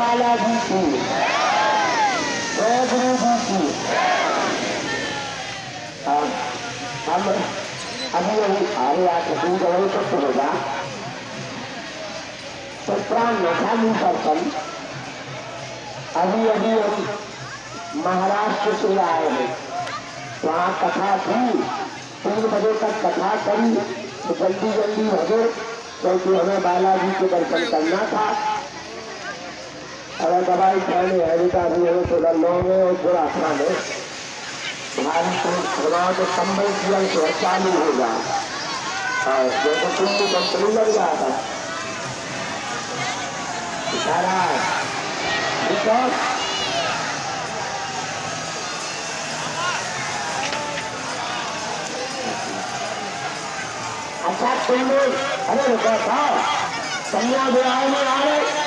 बालाजी की, जय गुरु जी की। हम अभी अभी आगे आके दूध अवय तक होगा सत्रान नखाली दर्शन। अभी अभी हम महाराष्ट्र से आए हैं, वहाँ कथा थी, 3 बजे तक कथा करी तो जल्दी जल्दी हो गए क्योंकि हमें बालाजी के दर्शन करना था। अगर दवाई खाने है बेटा अभी हमें थोड़ा लो में और थोड़ा अपना में भारी तो भगवान तो संभल किया तो चालू होगा और जैसे कुंभ कंपनी लग रहा था सारा अच्छा तुम लोग अरे रुको था कन्या विवाह में आ रहे